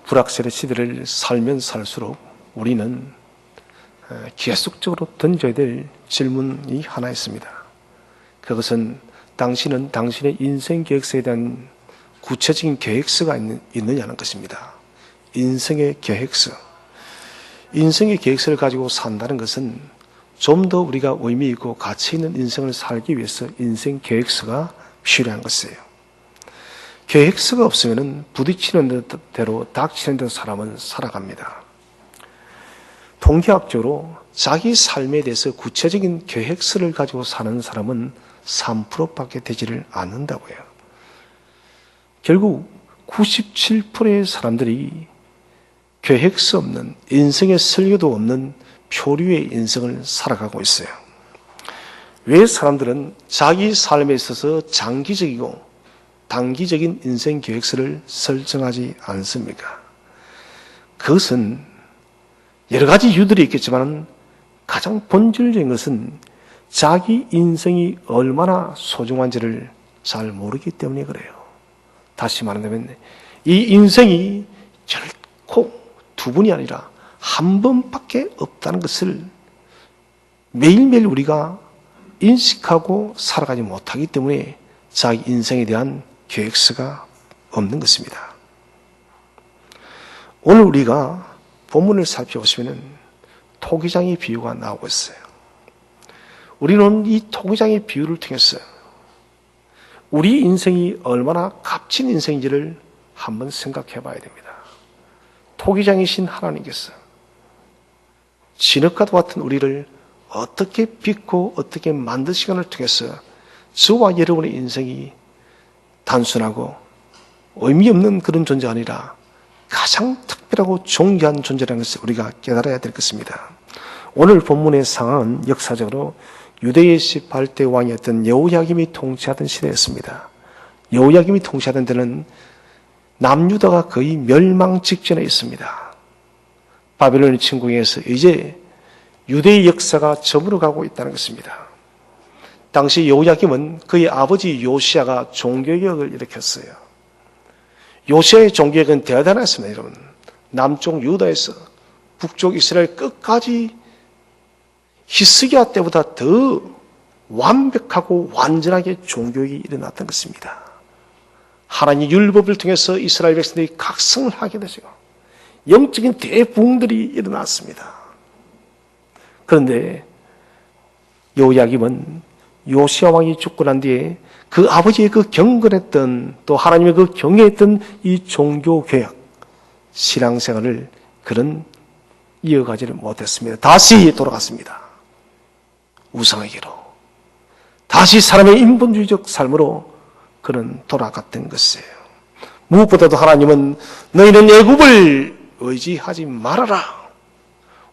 불확실의 시대를 살면 살수록 우리는 계속적으로 던져야 될 질문이 하나 있습니다. 그것은 당신은 당신의 인생 계획서에 대한 구체적인 계획서가 있느냐는 것입니다. 인생의 계획서. 인생의 계획서를 가지고 산다는 것은 좀 더 우리가 의미 있고 가치 있는 인생을 살기 위해서 인생 계획서가 필요한 것이에요. 계획서가 없으면 부딪히는 대로 닥치는 대로 사람은 살아갑니다. 통계학적으로 자기 삶에 대해서 구체적인 계획서를 가지고 사는 사람은 3%밖에 되지를 않는다고 해요. 결국 97%의 사람들이 계획서 없는, 인생의 설계도 없는 표류의 인생을 살아가고 있어요. 왜 사람들은 자기 삶에 있어서 장기적이고 단기적인 인생 계획서를 설정하지 않습니까? 그것은 여러 가지 이유들이 있겠지만 가장 본질적인 것은 자기 인생이 얼마나 소중한지를 잘 모르기 때문에 그래요. 다시 말하면 이 인생이 결코 두 번이 아니라 한 번밖에 없다는 것을 매일매일 우리가 인식하고 살아가지 못하기 때문에 자기 인생에 대한 계획서가 없는 것입니다. 오늘 우리가 본문을 살펴보시면 토기장의 비유가 나오고 있어요. 우리는 이 토기장의 비유를 통해서 우리 인생이 얼마나 값진 인생인지를 한번 생각해 봐야 됩니다. 토기장이신 하나님께서 진흙과도 같은 우리를 어떻게 빚고 어떻게 만든 시간을 통해서 저와 여러분의 인생이 단순하고 의미 없는 그런 존재가 아니라 가장 특별하고 존귀한 존재라는 것을 우리가 깨달아야 될 것입니다. 오늘 본문의 상황은 역사적으로 유대의 18대 왕이었던 여호야김이 통치하던 시대였습니다. 여호야김이 통치하던 때는 남유다가 거의 멸망 직전에 있습니다. 바벨론의 침공에서 이제 유대의 역사가 저물어가고 있다는 것입니다. 당시 여호야김은 그의 아버지 요시야가 종교개혁을 일으켰어요. 요시야의 종교개혁은 대단했습니다, 여러분. 남쪽 유다에서 북쪽 이스라엘 끝까지 히스기야 때보다 더 완벽하고 완전하게 종교개혁이 일어났던 것입니다. 하나님의 율법을 통해서 이스라엘 백성들이 각성을 하게 되시고 영적인 대부흥들이 일어났습니다. 그런데 여호야김은 요시야 왕이 죽고 난 뒤에 그 아버지의 그 경건했던 또 하나님의 그 경외했던 이 종교개혁 신앙생활을 그는 이어가지를 못했습니다. 다시 돌아갔습니다. 우상에게로 다시 사람의 인본주의적 삶으로 그는 돌아갔던 것이에요. 무엇보다도 하나님은 너희는 애굽을 의지하지 말아라.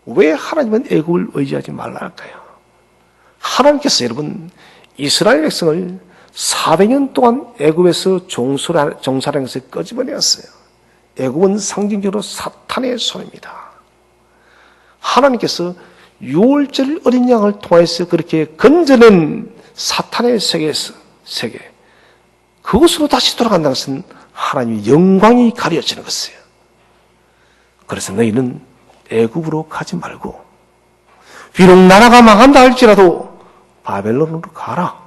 왜 하나님은 애굽을 의지하지 말라 할까요? 하나님께서 여러분 이스라엘 백성을 400년 동안 애굽에서 종살이하는 것을 끄집어내었어요. 애굽은 상징적으로 사탄의 손입니다. 하나님께서 유월절 어린 양을 통해서 그렇게 건져낸 사탄의 세계 그것으로 다시 돌아간다는 것은 하나님의 영광이 가려지는 것이에요. 그래서 너희는 애굽으로 가지 말고 비록 나라가 망한다 할지라도 바벨론으로 가라.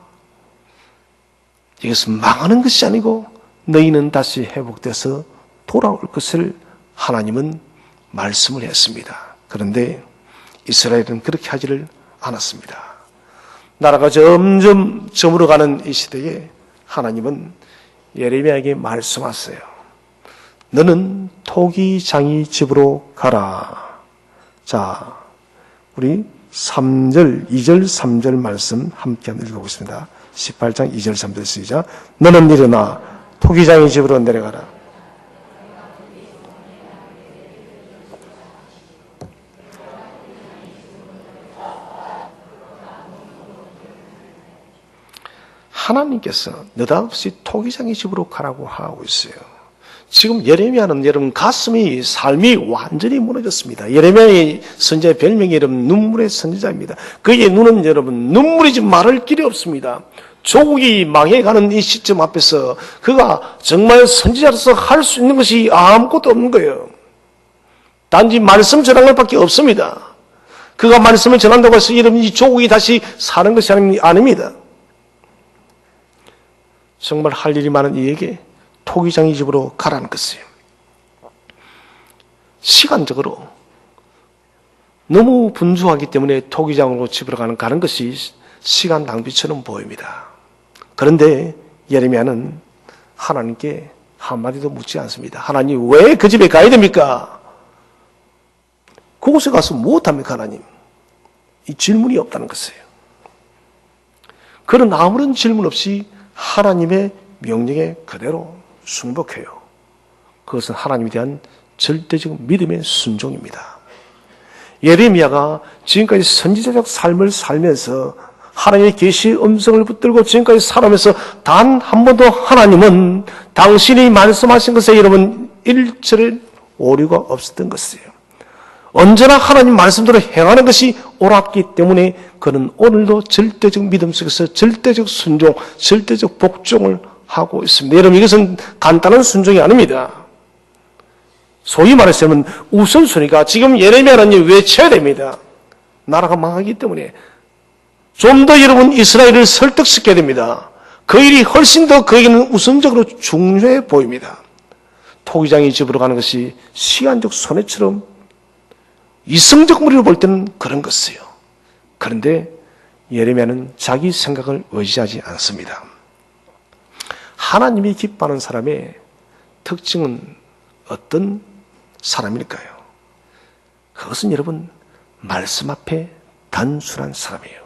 이것은 망하는 것이 아니고 너희는 다시 회복돼서 돌아올 것을 하나님은 말씀을 했습니다. 그런데 이스라엘은 그렇게 하지를 않았습니다. 나라가 점점 저물어가는 이 시대에 하나님은 예레미야에게 말씀하세요. 너는 토기장이 집으로 가라. 자, 우리 3절, 2절, 3절 말씀 함께 한번 읽어보겠습니다. 18장 2절, 3절 시작. 너는 일어나 토기장이 집으로 내려가라. 하나님께서 느닷없이 토기장의 집으로 가라고 하고 있어요. 지금 예레미야는 여러분 가슴이 삶이 완전히 무너졌습니다. 예레미야의 선지자의 별명이 여러분 눈물의 선지자입니다. 그의 눈은 여러분 눈물이지 말할 길이 없습니다. 조국이 망해가는 이 시점 앞에서 그가 정말 선지자로서 할 수 있는 것이 아무것도 없는 거예요. 단지 말씀 전하는 것밖에 없습니다. 그가 말씀을 전한다고 해서 여러분 이 조국이 다시 사는 것이 아닙니다. 정말 할 일이 많은 이에게 토기장이 집으로 가라는 것이에요. 시간적으로 너무 분주하기 때문에 토기장으로 집으로 가는 것이 시간 낭비처럼 보입니다. 그런데 예레미야는 하나님께 한마디도 묻지 않습니다. 하나님 왜 그 집에 가야 됩니까? 그곳에 가서 무엇합니까 하나님? 이 질문이 없다는 것이에요. 그런 아무런 질문 없이 하나님의 명령에 그대로 순복해요. 그것은 하나님에 대한 절대적 믿음의 순종입니다. 예레미야가 지금까지 선지자적 삶을 살면서 하나님의 계시의 음성을 붙들고 지금까지 살아오면서 단 한 번도 하나님은 당신이 말씀하신 것에 여러분 일절의 오류가 없었던 것이에요. 언제나 하나님 말씀대로 행하는 것이 옳았기 때문에 그는 오늘도 절대적 믿음 속에서 절대적 순종, 절대적 복종을 하고 있습니다. 여러분 이것은 간단한 순종이 아닙니다. 소위 말해서는 우선순위가 지금 예레미야는 외쳐야 됩니다. 나라가 망하기 때문에 좀 더 여러분 이스라엘을 설득시켜야 됩니다. 그 일이 훨씬 더 그에게는 우선적으로 중요해 보입니다. 토기장이 집으로 가는 것이 시간적 손해처럼 이성적 무리로 볼 때는 그런 것이에요. 그런데 예레미야는 자기 생각을 의지하지 않습니다. 하나님이 기뻐하는 사람의 특징은 어떤 사람일까요? 그것은 여러분 말씀 앞에 단순한 사람이에요.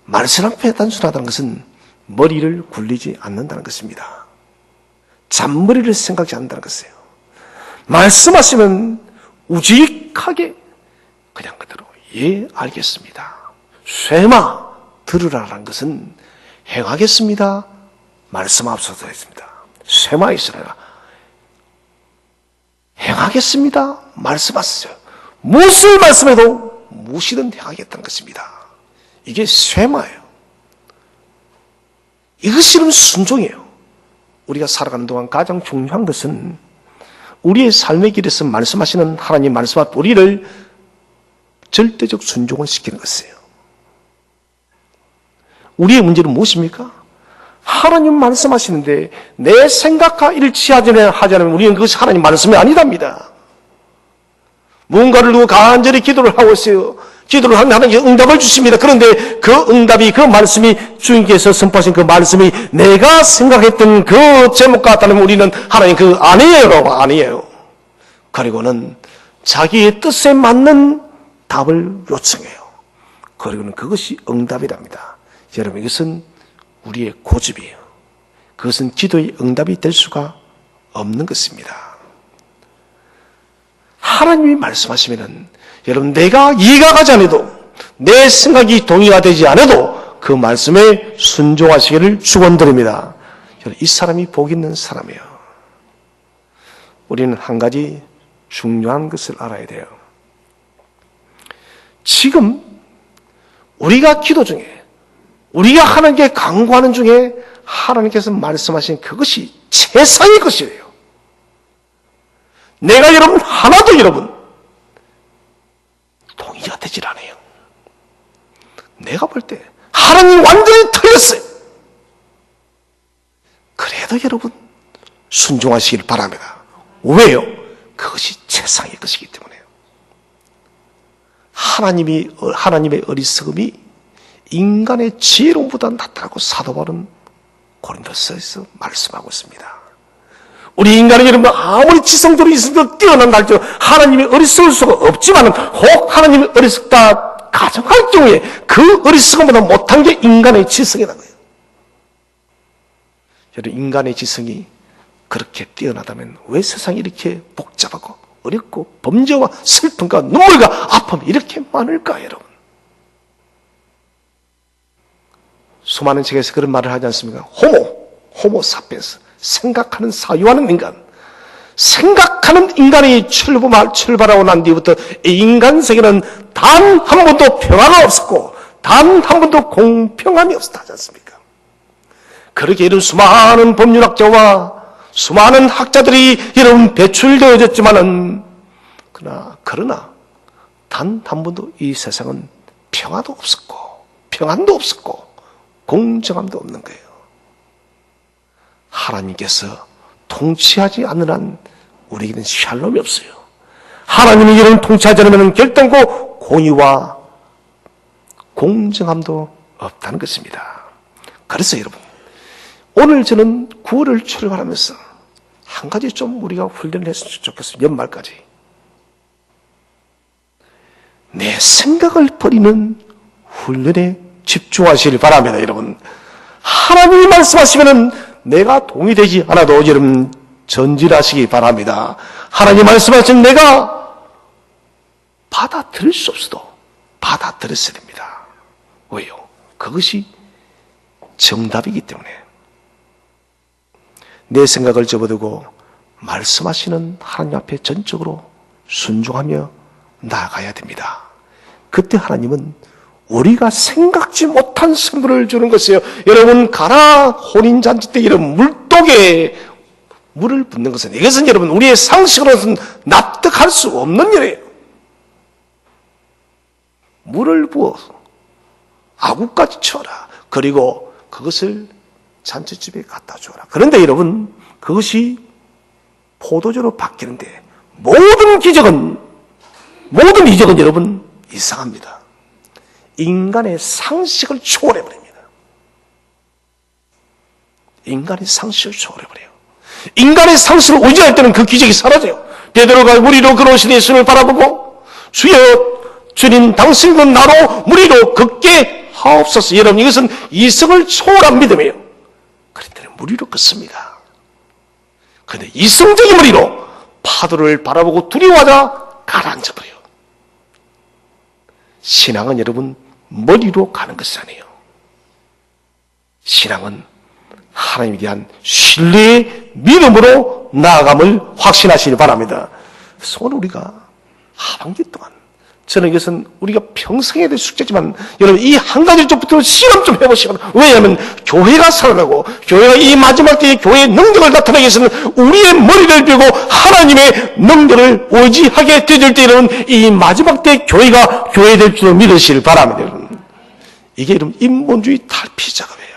말씀 앞에 단순하다는 것은 머리를 굴리지 않는다는 것입니다. 잔머리를 생각지 않는다는 것이에요. 말씀하시면 우직하게 그냥 그대로 예 알겠습니다. 쇠마 들으라라는 것은 행하겠습니다. 말씀 앞서서 했습니다. 쇠마 있으라 행하겠습니다. 말씀하세요. 무엇을 말씀해도 무엇이든 행하겠다는 것입니다. 이게 쇠마예요. 이것이 순종이에요. 우리가 살아가는 동안 가장 중요한 것은 우리의 삶의 길에서 말씀하시는 하나님 말씀 앞 우리를 절대적 순종을 시키는 것이에요. 우리의 문제는 무엇입니까? 하나님 말씀하시는데 내 생각과 일치하지 않으면 우리는 그것이 하나님 말씀이 아니답니다. 무언가를 두고 간절히 기도를 하고 있어요. 기도를 하면 하나님께서 응답을 주십니다. 그런데 그 응답이 그 말씀이 주님께서 선포하신 그 말씀이 내가 생각했던 그 제목과 같다면 우리는 하나님 그 아니에요라고 아니에요. 그리고는 자기의 뜻에 맞는 답을 요청해요. 그리고는 그것이 응답이랍니다. 여러분 이것은 우리의 고집이에요. 그것은 기도의 응답이 될 수가 없는 것입니다. 하나님이 말씀하시면은 여러분 내가 이해가 가지 않아도 내 생각이 동의가 되지 않아도 그 말씀에 순종하시기를 축원드립니다. 여러분 이 사람이 복 있는 사람이에요. 우리는 한 가지 중요한 것을 알아야 돼요. 지금 우리가 기도 중에 우리가 하나님께 간구하는 중에 하나님께서 말씀하신 그것이 최상의 것이에요. 내가 여러분 하나도 여러분 동의가 되질 않아요. 내가 볼 때 하나님 완전히 틀렸어요. 그래도 여러분 순종하시길 바랍니다. 왜요? 그것이 최상의 것이기 때문에요. 하나님의 어리석음이 인간의 지혜로움보다 낫다고 사도 바울은 고린도서에서 말씀하고 있습니다. 우리 인간은 여러분 아무리 지성적으로 있어도 뛰어난 날죠. 하나님이 어리석을 수가 없지만 혹 하나님이 어리석다 가정할 경우에 그 어리석음보다 못한 게 인간의 지성이라는 거예요. 여러분 인간의 지성이 그렇게 뛰어나다면 왜 세상이 이렇게 복잡하고 어렵고 범죄와 슬픔과 눈물과 아픔이 이렇게 많을까 여러분. 수많은 책에서 그런 말을 하지 않습니까? 호모 사피엔스 생각하는 사유하는 인간. 생각하는 인간이 출발하고 난 뒤부터 이 인간 세계는 단 한 번도 평화가 없었고 단 한 번도 공평함이 없었다 하지 않습니까? 그렇게 이런 수많은 법률학자와 수많은 학자들이 여러분 배출되어졌지만은 그러나 단 한 번도 이 세상은 평화도 없었고 평안도 없었고 공정함도 없는 거예요. 하나님께서 통치하지 않는 한 우리에게는 샬롬이 없어요. 하나님이 이런 통치하지 않으면 결단코 공의와 공정함도 없다는 것입니다. 그래서 여러분, 오늘 저는 9월을 출발하면서 한 가지 좀 우리가 훈련을 했으면 좋겠어요. 연말까지. 내 생각을 버리는 훈련에 집중하시길 바랍니다. 여러분, 하나님이 말씀하시면 내가 동의되지 않아도 여러분 전진하시기 바랍니다. 하나님 말씀하신 내가 받아들일 수 없어도 받아들였어야 됩니다. 왜요? 그것이 정답이기 때문에. 내 생각을 접어두고 말씀하시는 하나님 앞에 전적으로 순종하며 나아가야 됩니다. 그때 하나님은 우리가 생각지 못한 선물을 주는 것이에요. 여러분, 가나 혼인잔치 때 이런 물독에 물을 붓는 것은, 이것은 여러분 우리의 상식으로는 납득할 수 없는 일이에요. 물을 부어 아구까지 쳐라. 그리고 그것을 잔치집에 갖다 줘라. 그런데 여러분, 그것이 포도주로 바뀌는데 모든 이적은 여러분 이상합니다. 인간의 상식을 초월해버립니다. 인간의 상식을 초월해버려요. 인간의 상식을 의지할 때는 그 기적이 사라져요. 베드로가 무리로 걸어오신 예수를 바라보고 주여, 주님 당신은 나로 무리로 걷게 하옵소서. 여러분, 이것은 이성을 초월한 믿음이에요. 그랬더니 무리로 걷습니다. 그런데 이성적인 무리로 파도를 바라보고 두려워하자 가라앉아버려요. 신앙은 여러분 머리로 가는 것이 아니에요. 신앙은 하나님에 대한 신뢰의 믿음으로 나아감을 확신하시기 바랍니다. 그래서 오늘 우리가 하반기 동안, 저는 이것은 우리가 평생에 대한 숙제지만 여러분 이 한 가지 쪽부터 실험 좀 해보시면, 왜냐하면 교회가 살아나고 교회가 이 마지막 때에 교회의 능력을 나타내기 위해서는 우리의 머리를 들고 하나님의 능력을 의지하게 되질 때 여러분 이 마지막 때 교회가 교회될 줄을 믿으시길 바랍니다. 여러분, 이게 여러분 인본주의 탈피 작업이에요.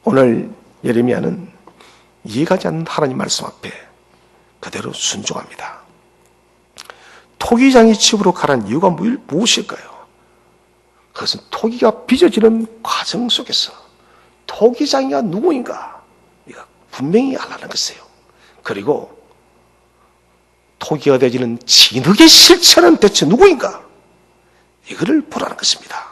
오늘 예레미야는 이해가지 않는 하나님 말씀 앞에 그대로 순종합니다. 토기장이 집으로 가라는 이유가 무엇일까요? 그것은 토기가 빚어지는 과정 속에서 토기장이가 누구인가 이거 분명히 알라는 것이에요. 그리고 토기가 되어지는 진흙의 실체는 대체 누구인가, 이거를 보라는 것입니다.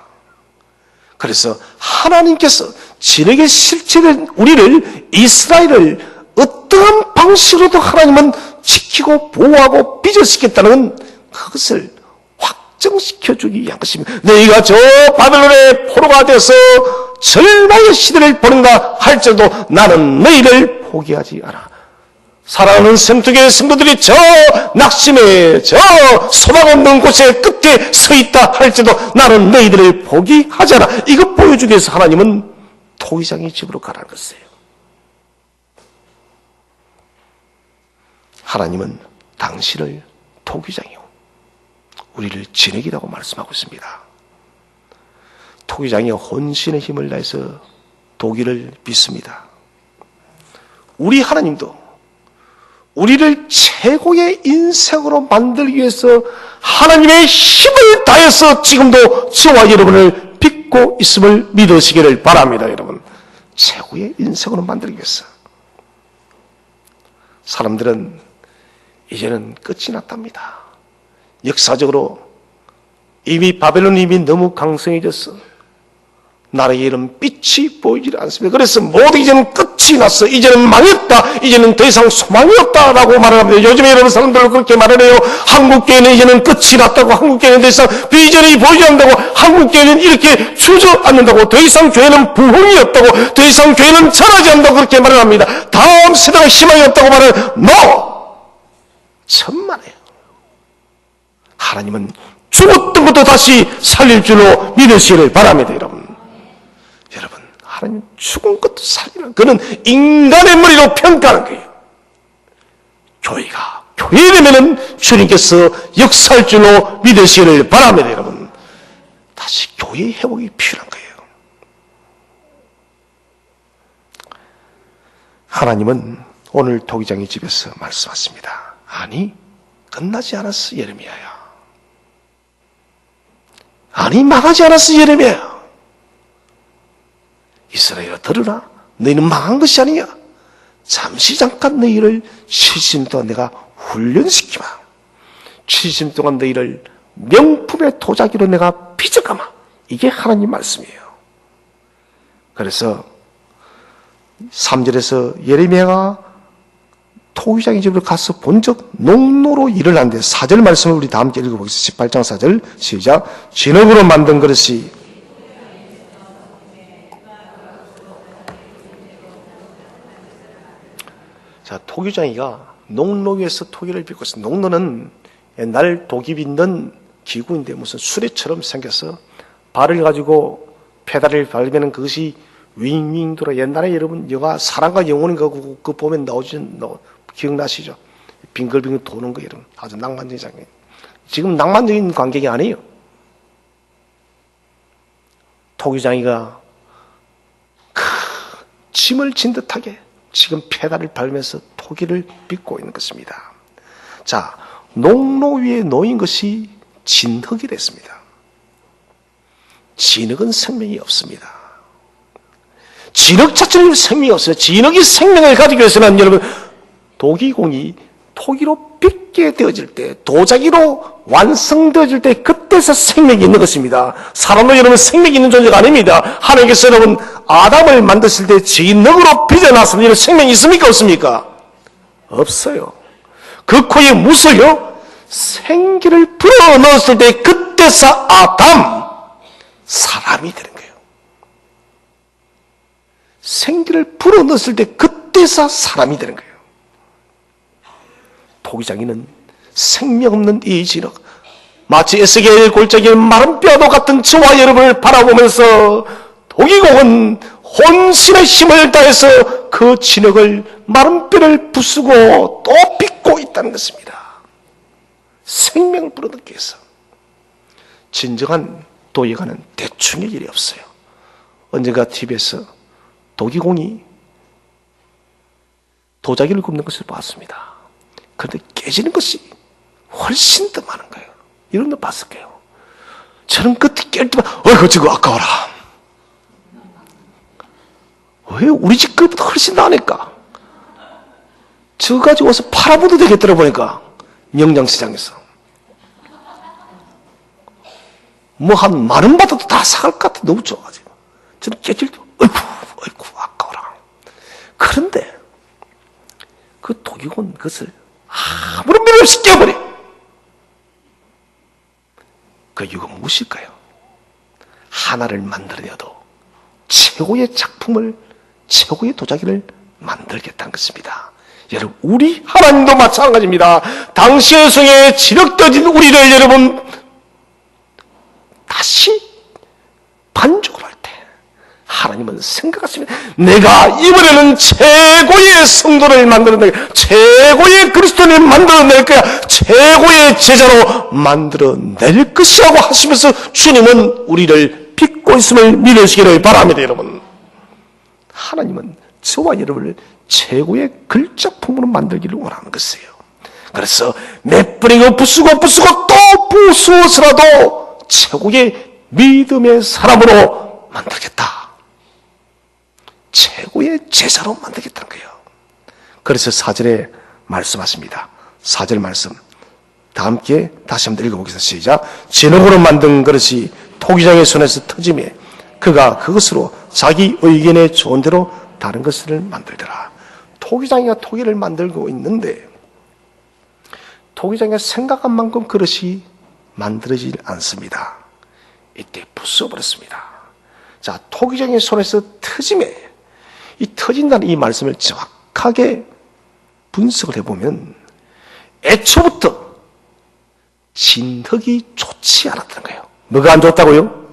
그래서 하나님께서 진흙의 실체된 우리를, 이스라엘을 어떠한 방식으로도 하나님은 지키고 보호하고 빚어지겠다는 그것을 확정시켜주기 위한 것입니다. 너희가 저 바벨론의 포로가 되어서 절망의 시대를 보낸다 할지라도 나는 너희를 포기하지 않아. 사랑하는 생태계의 성도들이 저 낙심의 저 소망 없는 곳의 끝에 서 있다 할지라도 나는 너희들을 포기하지 않아. 이것 보여주기 위해서 하나님은 토기장의 집으로 가라는 것이에요. 하나님은 당신을 토기장이요, 우리를 진흙이라고 말씀하고 있습니다. 토기장이 혼신의 힘을 다해서 도기를 빚습니다. 우리 하나님도 우리를 최고의 인생으로 만들기 위해서 하나님의 힘을 다해서 지금도 저와 여러분을 빚고 있음을 믿으시기를 바랍니다. 여러분, 최고의 인생으로 만들기 위해서. 사람들은 이제는 끝이 났답니다. 역사적으로 이미 바벨론이 너무 강성해졌어. 나라에 이런 빛이 보이질 않습니다. 그래서 모두 이제는 끝이 났어. 이제는 망했다. 이제는 더 이상 소망이 없다라고 말을 합니다. 요즘에 여러분 사람들은 그렇게 말을 해요. 한국교회는 이제는 끝이 났다고, 한국교회는 더 이상 비전이 보이지 않는다고, 한국교회는 이렇게 주저앉는다고, 더 이상 교회는 부흥이 없다고, 더 이상 교회는 자라지 않는다고 그렇게 말을 합니다. 다음 세대가 희망이 없다고 말을 NO! 천만에요. 하나님은 죽었던 것도 다시 살릴 줄로 믿으시기를 바랍니다. 여러분, 하나님 죽은 것도 살리는, 그는 인간의 머리로 평가하는 거예요. 교회가 교회되면은 주님께서 역사할 줄로 믿으시기를 바랍니다. 여러분, 다시 교회 회복이 필요한 거예요. 하나님은 오늘 토기장의 집에서 말씀하십니다. 아니, 끝나지 않았어, 예레미야야. 아니, 망하지 않았어, 예레미야야. 이스라엘아, 들으라. 너희는 망한 것이 아니야. 잠시 잠깐 너희를 70년 동안 내가 훈련시키마. 70년 동안 너희를 명품의 도자기로 내가 빚어가마. 이게 하나님 말씀이에요. 그래서 3절에서 예레미야가 토기장의 집으로 가서 본적 농로로 일을 하는데 4절 말씀을 우리 다 함께 읽어보겠습니다. 18장 4절 시작. 진흙으로 만든 그릇이 자, 토기장이가 농로 위에서 토기를 빚고 있어요. 농로는 옛날 독이 빚는 기구인데 무슨 수레처럼 생겨서 발을 가지고 페달을 밟으면 그것이 윙윙 돌아. 옛날에 여러분 영화 사랑과 영혼인 거 그거 보면 기억나시죠? 빙글빙글 도는 거 여러분. 아주 낭만적인 장면. 지금 낭만적인 광경이 아니에요. 토기장이가 짐을 진 듯하게 지금 페달을 밟으면서 토기를 빚고 있는 것입니다. 자, 농로 위에 놓인 것이 진흙이 됐습니다. 진흙은 생명이 없습니다. 진흙 자체는 생명이 없어요. 진흙이 생명을 가지기 위해서는 여러분 도기공이 토기로 빚게 되어질 때, 도자기로 완성되어질 때 그때서 생명이 있는 것입니다. 사람도 여러분 생명이 있는 존재가 아닙니다. 하나님께서 여러분 아담을 만드실 때 진흙으로 빚어놨으면 이런 생명이 있습니까? 없습니까? 없어요. 그 코에 무엇을요? 생기를 불어넣었을 때 그때서 아담, 사람이 되는 거예요. 생기를 불어넣었을 때 그때서 사람이 되는 거예요. 토기장이는 생명 없는 이 진흙, 마치 에스겔 골짜기의 마른 뼈도 같은 저와 여러분을 바라보면서 토기공은 혼신의 힘을 다해서 그 진흙을 마른 뼈를 부수고 또 빚고 있다는 것입니다. 생명을 불어넣기 위해서. 진정한 도예가는 대충의 일이 없어요. 언젠가 TV에서 도기공이 도자기를 굽는 것을 봤습니다. 그런데 깨지는 것이 훨씬 더 많은 거예요. 이런 거 봤을 거예요. 저는 끝에 깰 때만 어이구 저거 아까워라. 왜 우리 집 것보다 훨씬 나으니까. 저거 가지고 와서 팔아보도 되겠더라 보니까 영장시장에서 뭐 한 10,000원 받아도 다 사갈 것 같아. 너무 좋아가지고 저는 깨질 때 어이구 아까워라. 그런데 그 도기곤 그것을 아무런 미련 없이 깨버려. 그 이유가 무엇일까요? 하나를 만들어내도 최고의 작품을, 최고의 도자기를 만들겠다는 것입니다. 여러분, 우리 하나님도 마찬가지입니다. 당시의 성에 지력되어진 우리를 여러분 다시 반죽을 할 때 하나님은 생각하십니다. 내가 이번에는 최고의 성도를 만들어낼 거야. 최고의 그리스도를 만들어낼 거야. 최고의 제자로 만들어낼 것이라고 하시면서 주님은 우리를 빚고 있음을 믿으시기를 바랍니다. 여러분, 하나님은 저와 여러분을 최고의 글작품으로 만들기를 원하는 것이에요. 그래서 몇 번이고 부수고 또 부수어서라도 최고의 믿음의 사람으로 만들겠다. 최고의 제자로 만들겠다는 거예요. 그래서 4절에 말씀하십니다. 4절 말씀 다 함께 다시 한번 읽어보겠습니다. 시작. 진흙으로 만든 그릇이 토기장의 손에서 터지매 그가 그것으로 자기 의견에 좋은 대로 다른 것을 만들더라. 토기장이가 토기를 만들고 있는데 토기장이가 생각한 만큼 그릇이 만들어지지 않습니다. 이때 부숴버렸습니다. 자, 토기장의 손에서 터지매, 이 터진다는 이 말씀을 정확하게 분석을 해보면 애초부터 진흙이 좋지 않았다는 거예요. 뭐가 안 좋다고요?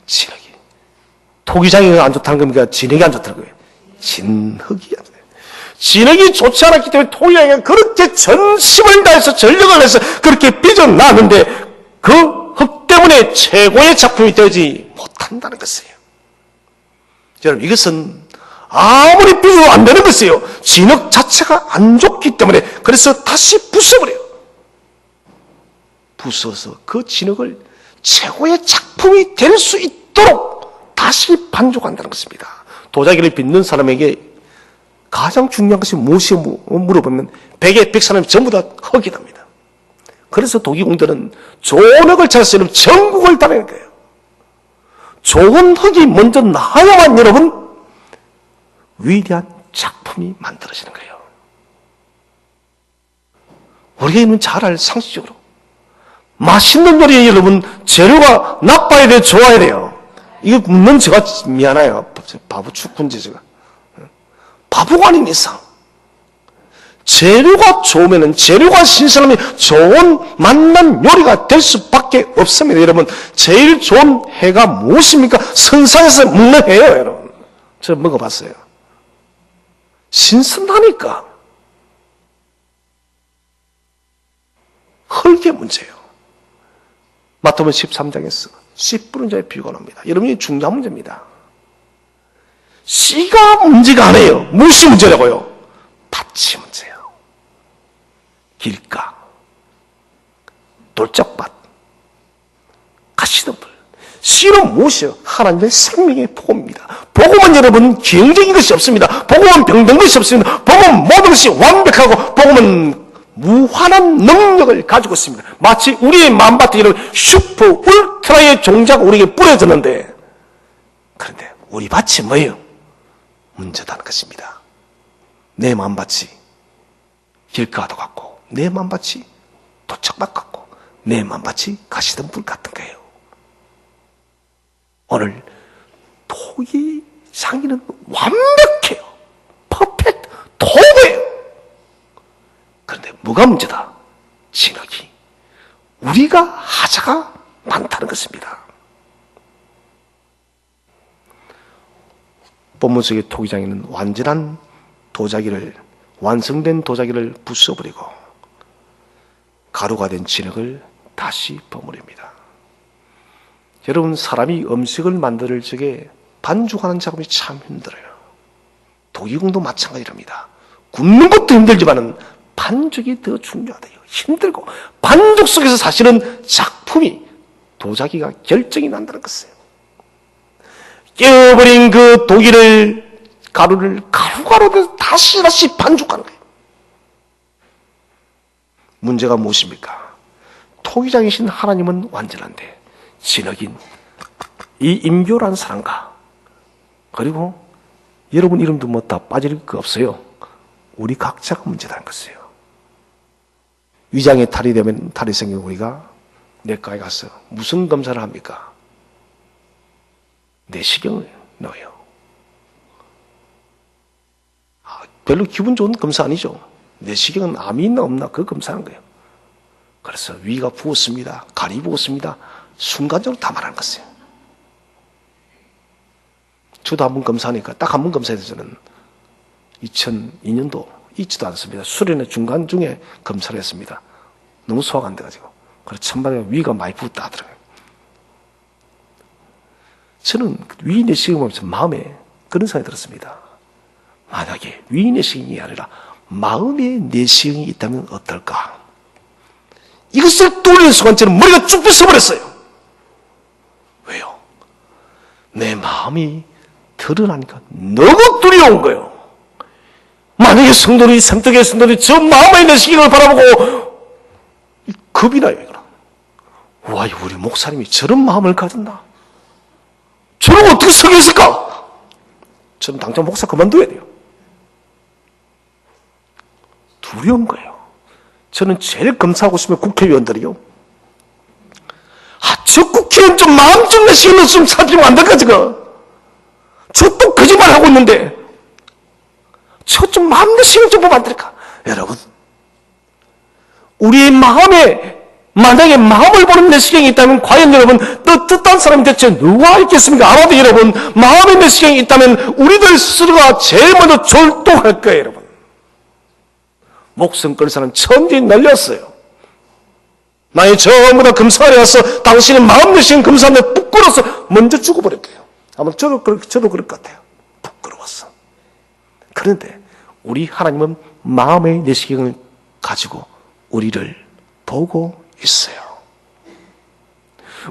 진흙이. 토기장이가 안 좋다는 겁니까? 진흙이 안 좋다는 거예요. 진흙이 안 좋아요. 진흙이 좋지 않았기 때문에 토기장이가 그렇게 전심을 다해서 전력을 해서 그렇게 빚어놨는데 그 흙 때문에 최고의 작품이 되지 못한다는 것이에요. 여러분, 이것은 아무리 빚어도 안 되는 것이에요. 진흙 자체가 안 좋기 때문에. 그래서 다시 부숴버려요. 부숴서 그 진흙을 최고의 작품이 될 수 있도록 다시 반죽한다는 것입니다. 도자기를 빚는 사람에게 가장 중요한 것이 무엇이 물어보면 백의 백사람이 전부 다 흙이랍니다. 그래서 도기공들은 좋은 흙을 찾아서 전국을 다니는 거예요. 좋은 흙이 먼저 나와야만 여러분 위대한 작품이 만들어지는 거예요. 우리가 있는 잘 알 상식적으로 맛있는 요리에 여러분 재료가 나빠야 돼요, 좋아야 돼요? 이거 묻는 제가 미안해요. 바보 축군지 제가. 바보가 아닌 이상 재료가 좋으면 재료가 신선하면 좋은 맛난 요리가 될 수밖에 없습니다. 여러분, 제일 좋은 해가 무엇입니까? 선상에서 먹는 해예요, 여러분. 저 먹어봤어요. 신선하니까. 흙의 문제예요. 마태복음 13장에서 씨 뿌린 자의 비유가 나옵니다. 여러분이 중요한 문제입니다. 씨가 문제가 아니에요. 무엇이 문제라고요? 밭이 문제예요. 길가, 돌짝밭, 가시덤불. 씨는 무엇이에요? 하나님의 생명의 복음입니다. 복음은 여러분 경쟁인 것이 없습니다. 복음은 병든 것이 없습니다. 복음은 모든 것이 완벽하고 복음은 무한한 능력을 가지고 있습니다. 마치 우리의 마음밭에 이런 슈퍼 울트라의 종자가 우리에게 뿌려졌는데, 그런데 우리 밭이 뭐예요? 문제다는 것입니다. 내 마음밭이 길가도 같고 내 마음밭이 도착밭 같고 내 마음밭이 가시덤불 같은 거예요. 오늘 토기 상인은 완벽해요. 퍼펙트 도구예요. 그런데 뭐가 문제다? 진흙이. 우리가 하자가 많다는 것입니다. 본문 속의 토기장에는 완전한 도자기를, 완성된 도자기를 부숴버리고 가루가 된 진흙을 다시 버무립니다. 여러분, 사람이 음식을 만들 적에 반죽하는 작업이 참 힘들어요. 도기공도 마찬가지랍니다. 굽는 것도 힘들지만은 반죽이 더 중요하대요. 힘들고 반죽 속에서 사실은 작품이, 도자기가 결정이 난다는 것이에요. 깨어버린 그 도기를, 가루를 가루가루로 다시 반죽하는 거예요. 문제가 무엇입니까? 토기장이신 하나님은 완전한데 진흙인 이 임교라는 사람과, 그리고 여러분 이름도 뭐 다 빠질 거 없어요. 우리 각자가 문제라는 것이에요. 위장에 탈이 되면, 탈이 생기면 우리가 내과에 가서 무슨 검사를 합니까? 내시경을 넣어요. 별로 기분 좋은 검사 아니죠. 내시경은 암이 있나 없나 그 검사하는 거예요. 그래서 위가 부었습니다, 간이 부었습니다, 순간적으로 다 말하는 것이에요. 저도 한번 검사하니까, 딱 한 번 검사해서 저는 2002년도 잊지도 않습니다. 수련의 중간 중에 검사를 했습니다. 너무 소화가 안 돼가지고. 그래서 천만에 위가 많이 부었다 하더라고요. 저는 위 내시경을 보면서 마음에 그런 생각이 들었습니다. 만약에 위 내시경이 아니라 마음의 내시경이 있다면 어떨까? 이것을 떠올리는 순간 저는 머리가 쭉 부숴버렸어요. 왜요? 내 마음이 드러나니까 너무 두려운 거예요. 만약에 성도들이, 삼덕의 성도들이 저 마음의 내시경을 바라보고 겁이 나요. 와, 우리 목사님이 저런 마음을 가졌나? 저런 어떻게 서겠을까? 저는 당장 목사 그만둬야 돼요. 두려운 거예요. 저는 제일 검사하고 싶으면 국회의원들이요. 저 국회의원 좀 마음 좀 내시경을 좀 살피면 안 될까, 지금? 저 또 거짓말 하고 있는데. 저 좀 마음 내시경 좀 보면 안 될까? 여러분, 우리의 마음에, 만약에 마음을 보는 내시경이 있다면 과연 여러분 또 뜻한 사람이 대체 누가 있겠습니까? 아마도 여러분 마음의 내시경이 있다면 우리들 스스로가 제일 먼저 졸도할 거예요. 여러분, 목숨 끊은 사람 천지 날렸어요. 나의 전부 다 금사에 와서 당신의 마음 내신 금사한테 부끄러워서 먼저 죽어버릴게요. 아마 저도 그럴 것 같아요. 부끄러웠어. 그런데 우리 하나님은 마음의 내시경을 가지고 우리를 보고 있어요.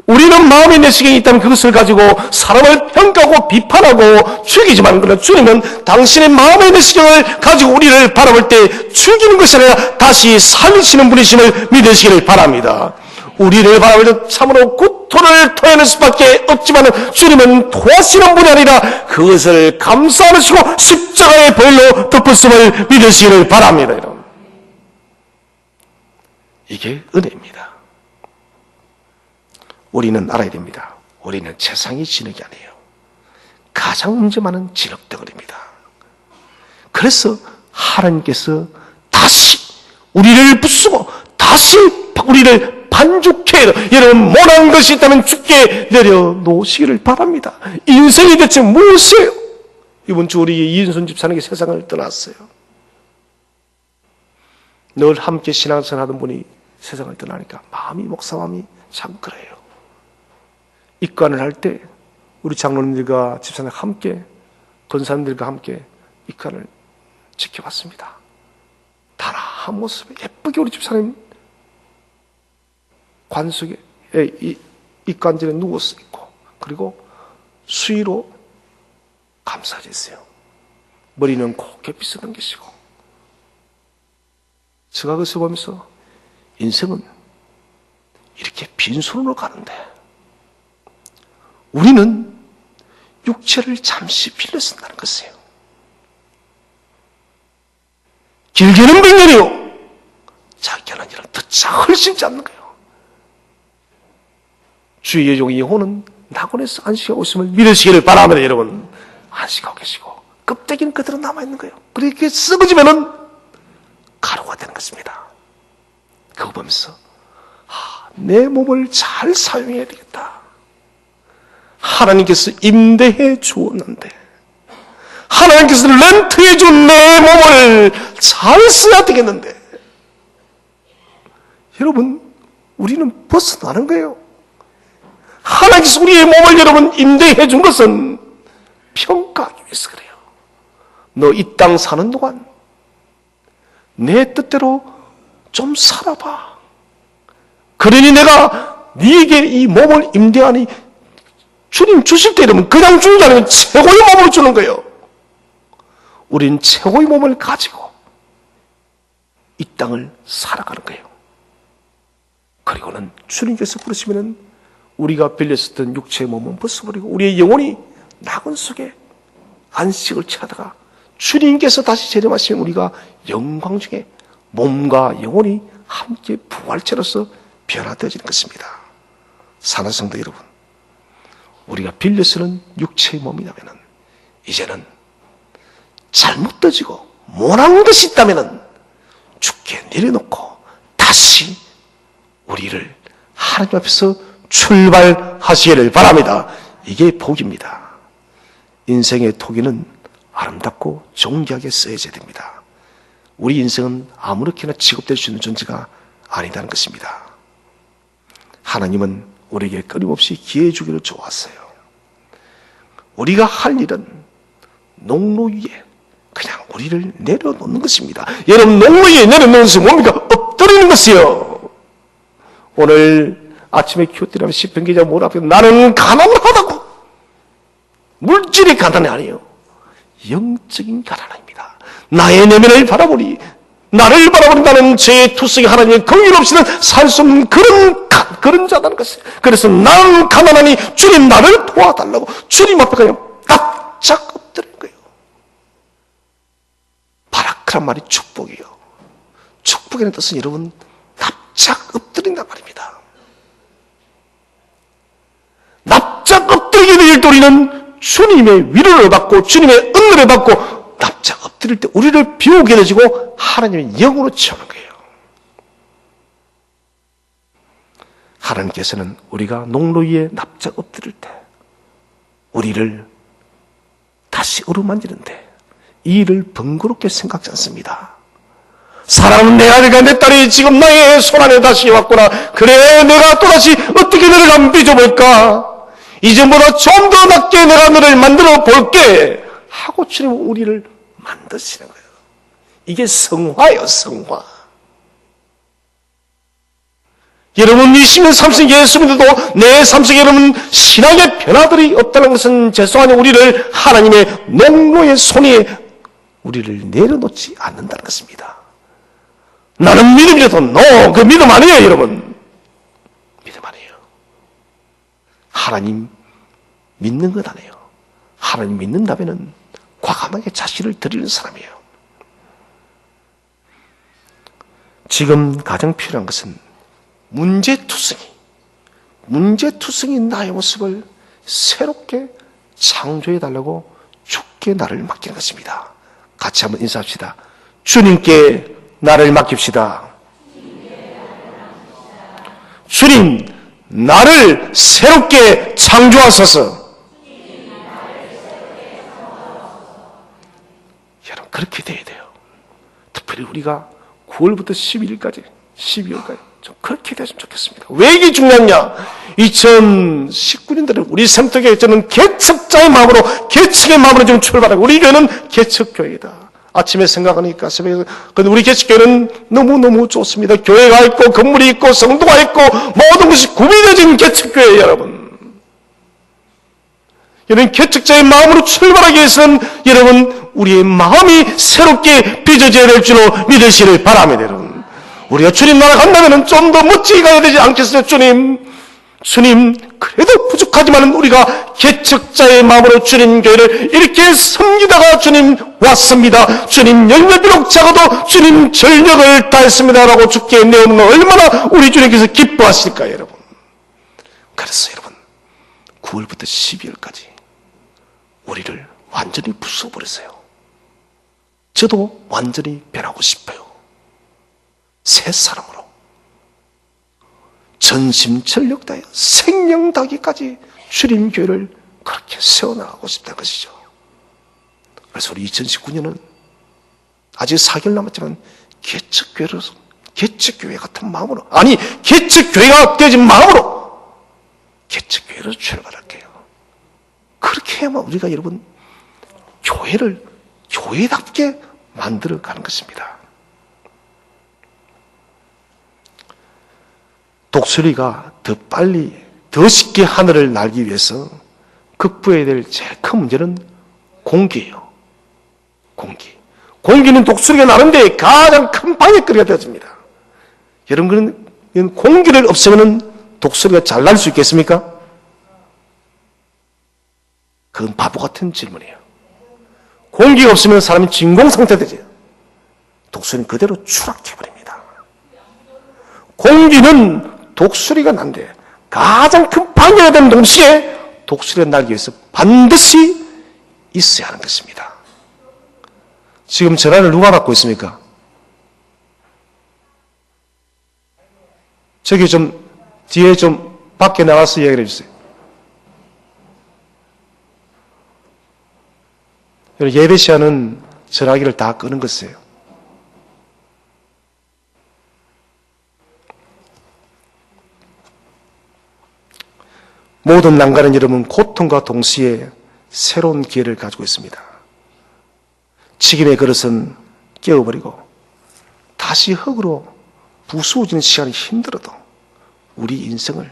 우리는 마음의 내시경이 있다면 그것을 가지고 사람을 평가하고 비판하고 죽이지만, 그러나 주님은 당신의 마음의 내시경을 가지고 우리를 바라볼 때 죽이는 것이 아니라 다시 살리시는 분이심을 믿으시기를 바랍니다. 우리를 바라볼 때 참으로 고통을 토해낼 수밖에 없지만 주님은 도와주시는 분이 아니라 그것을 감싸시고 십자가의 보혈로 덮었음을 믿으시기를 바랍니다. 여러분, 이게 은혜입니다. 우리는 알아야 됩니다. 우리는 세상의 진흙이 아니에요. 가장 문제 많은 진흙덩어리입니다. 그래서 하나님께서 다시 우리를 부수고 다시 우리를 반죽해, 여러분 못한 것이 있다면 죽게 내려놓으시기를 바랍니다. 인생이 대체 무엇이에요? 이번 주 우리 이은순 집사님이 세상을 떠났어요. 늘 함께 신앙생활 하던 분이 세상을 떠나니까 목사 마음이 참 그래요. 입관을 할 때 우리 장로님들과 집사님 함께, 권사님들과 함께 입관을 지켜봤습니다. 단 한 모습에 예쁘게 우리 집사님 관속에 입관전에 누워서 있고, 그리고 수의로 감싸져 있어요. 머리는 곱게 빗어는 것이고. 제가 그것을 보면서 인생은 이렇게 빈손으로 가는데 우리는 육체를 잠시 빌려 쓴다는 것이에요. 길게는 100년이요. 작게는 이런 더 훨씬 짧는 거예요. 주의 종의 영혼은 낙원에서 안식하고 있음을 믿으시기를 바랍니다. 여러분, 안식하고 계시고 껍데기는 그대로 남아있는 거예요. 그렇게 썩어지면은 가루가 되는 것입니다. 그거 보면서 내 몸을 잘 사용해야 되겠다. 하나님께서 임대해 주었는데, 하나님께서 렌트해 준 내 몸을 잘 써야 되겠는데, 여러분, 우리는 벗어나는 거예요. 하나님께서 우리의 몸을 여러분 임대해 준 것은 평가하기 위해서 그래요. 너 이 땅 사는 동안 내 뜻대로 좀 살아봐. 그러니 내가 네게 이 몸을 임대하니, 주님 주실 때 이러면 그냥 주는 게 아니라 최고의 몸을 주는 거예요. 우린 최고의 몸을 가지고 이 땅을 살아가는 거예요. 그리고는 주님께서 부르시면은 우리가 빌렸었던 육체의 몸은 벗어버리고 우리의 영혼이 낙원 속에 안식을 취하다가 주님께서 다시 재림하시면 우리가 영광 중에 몸과 영혼이 함께 부활체로서 변화되어지는 것입니다. 사랑하는 성도 여러분, 우리가 빌려 쓰는 육체의 몸이라면 이제는 잘못되지고 못한 것이 있다면 죽게 내려놓고 다시 우리를 하나님 앞에서 출발하시기를 바랍니다. 이게 복입니다. 인생의 토기는 아름답고 존귀하게 쓰여져야 됩니다. 우리 인생은 아무렇게나 취급될 수 있는 존재가 아니다는 것입니다. 하나님은 우리에게 끊임없이 기회 주기를 좋아하세요. 우리가 할 일은 농로 위에 그냥 우리를 내려놓는 것입니다. 여러분, 농로 위에 내려놓는 것은 뭡니까? 엎드리는 것이요. 오늘 아침에 키웠더니 시편 기자 뭘 앞에 나는 가난하다고. 물질이 가난이 아니에요. 영적인 가난입니다. 나의 내면을 바라보니, 나를 바라보니 나는 죄의 투성이 하나님의 긍휼 없이는 살 수 없는 그런 자다는 것이에요. 그래서 나는 가난하니 주님 나를 도와달라고 주님 앞에 그냥 납작 엎드리는 거예요. 바라크란 말이 축복이에요. 축복이라는 뜻은 여러분 납작 엎드린단 말입니다. 납작 엎드리게 될 때 우리는 주님의 위로를 받고 주님의 은혜를 받고 납작 엎드릴 때 우리를 비우게 되지고 하나님의 영으로 채우는 거예요. 하나님께서는 우리가 농로 위에 납작 엎드릴 때 우리를 다시 어루만지는데 이 일을 번거롭게 생각지 않습니다. 사랑하는 내 아들과 내 딸이 지금 나의 손안에 다시 왔구나. 그래, 내가 또다시 어떻게 너를 한번 빚어볼까? 이전보다 좀 더 낫게 내가 너를 만들어 볼게 하고 주님 우리를 만드시는 거예요. 이게 성화예요, 성화. 여러분, 이 시민 삼성 예수 믿어도 내 삶 속에 여러분 신앙의 변화들이 없다는 것은 죄송하니 우리를 하나님의 농로의 손에 우리를 내려놓지 않는다는 것입니다. 나는 믿음이라도 그 믿음 아니에요, 여러분. 믿음 아니에요. 하나님 믿는 것 아니에요. 하나님 믿는다면 과감하게 자신을 드리는 사람이에요. 지금 가장 필요한 것은 문제투성이 나의 모습을 새롭게 창조해달라고 주께 나를 맡기는 것입니다. 같이 한번 인사합시다. 주님께 나를 맡깁시다. 주님, 나를 새롭게 창조하소서. 여러분, 그렇게 돼야 돼요. 특별히 우리가 9월부터 12월까지 좀 그렇게 됐으면 좋겠습니다. 왜 이게 중요하냐? 2019년도에 우리 sem터교회 저는 개척자의 마음으로, 개척의 마음으로 좀 출발하고, 우리 교회는 개척교회이다. 아침에 생각하니까 새벽에, 근데 우리 개척교회는 너무너무 좋습니다. 교회가 있고, 건물이 있고, 성도가 있고, 모든 것이 구비되어진 개척교회예요, 여러분. 여러분, 개척자의 마음으로 출발하기 위해서는 여러분, 우리의 마음이 새롭게 빚어져야 될 줄로 믿으시를 바랍니다, 여러분. 우리가 주님 나라 간다면 좀 더 멋지게 가야 되지 않겠어요? 주님, 그래도 부족하지만 우리가 개척자의 마음으로 주님 교회를 이렇게 섬기다가 주님 왔습니다. 주님 열매 비록 작아도 주님 전력을 다했습니다. 라고 주께 내오는 건 얼마나 우리 주님께서 기뻐하실까요, 여러분? 그래서 여러분, 9월부터 12월까지 우리를 완전히 부숴버렸어요. 저도 완전히 변하고 싶어요. 새 사람으로 전심전력 다해 생명 다기까지 주님 교회를 그렇게 세워나가고 싶다는 것이죠. 그래서 우리 2019년은 아직 4개월 남았지만 개척교회 같은 마음으로, 아니 개척교회가 되어진 마음으로 개척교회로 출발할게요. 그렇게 해야만 우리가 여러분 교회를 교회답게 만들어가는 것입니다. 독수리가 더 빨리, 더 쉽게 하늘을 날기 위해서 극복해야 될 제일 큰 문제는 공기예요. 공기는 독수리가 나는데 가장 큰 방해거리가 되어집니다. 여러분, 공기를 없애면 독수리가 잘 날 수 있겠습니까? 그건 바보 같은 질문이에요. 공기가 없으면 사람이 진공 상태 되죠. 독수리는 그대로 추락해버립니다. 공기는 독수리가 난데 가장 큰 방해가 되는 동시에 독수리가 날기 위해서 반드시 있어야 하는 것입니다. 지금 전화를 누가 받고 있습니까? 저기 좀 뒤에 좀 밖에 나가서 이야기를 해주세요. 예배 시간은 전화기를 다 끄는 것이에요. 모든 난간은 여러분 고통과 동시에 새로운 기회를 가지고 있습니다. 책임의 그릇은 깨워버리고 다시 흙으로 부수어지는 시간이 힘들어도 우리 인생을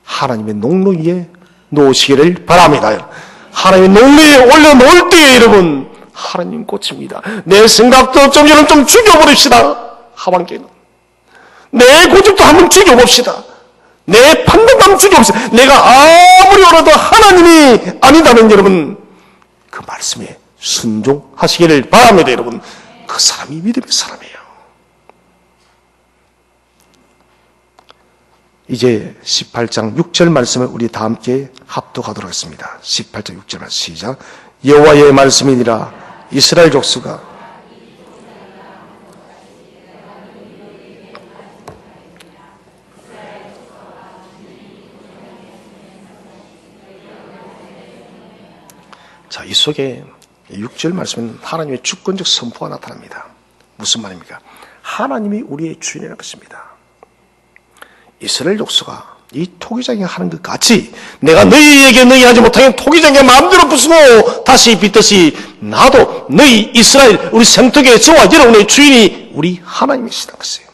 하나님의 농로 위에 놓으시기를 바랍니다. 하나님의 농로 위에 올려놓을 때에 여러분 하나님 꽃입니다. 내 생각도 좀 여러분 좀 죽여버립시다. 하반기에는 내 고집도 한번 죽여봅시다. 내 판단감 죽여봅시다. 내가 아무리 어려도 하나님이 아니다면 여러분 그 말씀에 순종하시기를 바랍니다. 여러분 그 사람이 믿음의 사람이에요. 이제 18장 6절 말씀을 우리 다 함께 합독하도록 하겠습니다. 18장 6절 말씀 시작. 여호와의 말씀이니라 이스라엘 족수가 자, 이 속에 6절 말씀은 하나님의 주권적 선포가 나타납니다. 무슨 말입니까? 하나님이 우리의 주인이라는 것입니다. 이스라엘 족속아, 이 토기장이 하는 것 같이 내가 너희에게 너희 하지 못하면 토기장에 마음대로 부수고 다시 빚듯이 나도 너희 이스라엘 우리 생태계 저와 여러분의 주인이 우리 하나님이시다는 것이에요.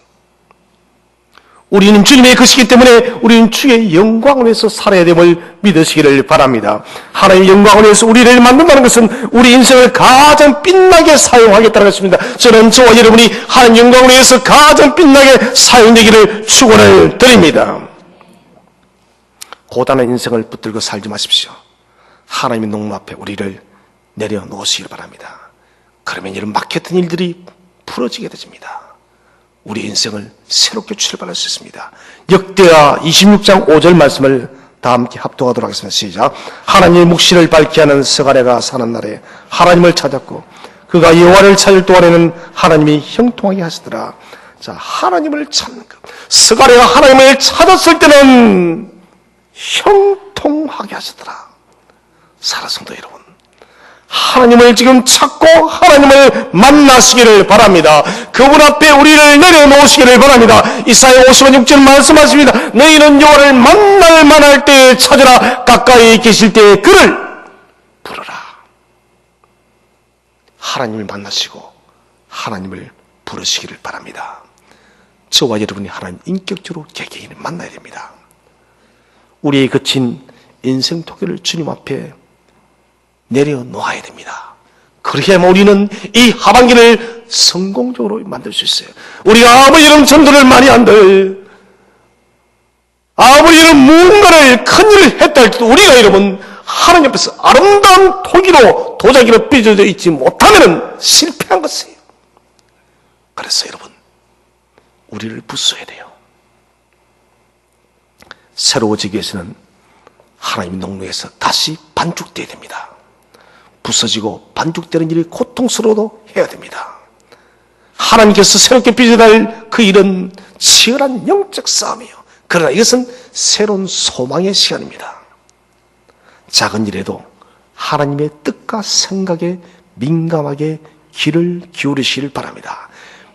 우리는 주님의 것이기 때문에 우리는 주의 영광을 위해서 살아야 됨을 믿으시기를 바랍니다. 하나님의 영광을 위해서 우리를 만든다는 것은 우리 인생을 가장 빛나게 사용하겠다는 것입니다. 저는 저와 여러분이 하나님의 영광을 위해서 가장 빛나게 사용되기를 축원을 드립니다. 고단한 인생을 붙들고 살지 마십시오. 하나님의 농무 앞에 우리를 내려놓으시길 바랍니다. 그러면 이런 막혔던 일들이 풀어지게 되집니다. 우리 인생을 새롭게 출발할 수 있습니다. 역대하 26장 5절 말씀을 다 함께 합독하도록 하겠습니다. 시작. 하나님의 묵시를 밝게 하는 스가랴가 사는 날에 하나님을 찾았고 그가 여호와를 찾을 동안에는 하나님이 형통하게 하시더라. 자, 하나님을 찾는 것. 스가랴가 하나님을 찾았을 때는 형통하게 하시더라. 사랑하는 성도 여러분, 하나님을 지금 찾고 하나님을 만나시기를 바랍니다. 그분 앞에 우리를 내려놓으시기를 바랍니다. 이사야 50장 6절 말씀하십니다. 너희는 여호와를 만날 만할 때에 찾으라. 가까이 계실 때에 그를 부르라. 하나님을 만나시고 하나님을 부르시기를 바랍니다. 저와 여러분이 하나님 인격적으로 개개인을 만나야 됩니다. 우리의 거친 인생 토기를 주님 앞에 내려놓아야 됩니다. 그렇게하면 우리는 이 하반기를 성공적으로 만들 수 있어요. 우리가 아무리 이런 전도를 많이 한들, 아무리 이런 무언가를 큰일을 했다 할지도 우리가 여러분 하나님 앞에서 아름다운 토기로 도자기로 빚어져 있지 못하면 실패한 것이에요. 그래서 여러분 우리를 부숴야 돼요. 새로워지기 위해서는 하나님의 농로에서 다시 반죽되어야 됩니다. 부서지고 반죽되는 일이 고통스러워도 해야 됩니다. 하나님께서 새롭게 빚어날 그 일은 치열한 영적 싸움이에요. 그러나 이것은 새로운 소망의 시간입니다. 작은 일에도 하나님의 뜻과 생각에 민감하게 귀를 기울이시길 바랍니다.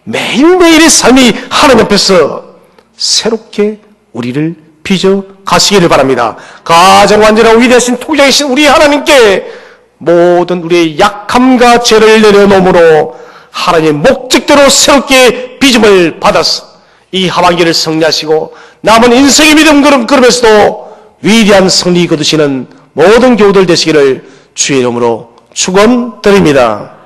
매일매일의 삶이 하나님 앞에서 새롭게 우리를 빚어 가시기를 바랍니다. 가장 완전하고 위대하신 토기장이신 우리 하나님께 모든 우리의 약함과 죄를 내려놓음으로 하나님의 목적대로 새롭게 빚음을 받아서 이 하반기를 승리하시고 남은 인생의 믿음 걸음에서도 위대한 승리 거두시는 모든 교우들 되시기를 주의 이름으로 축원드립니다.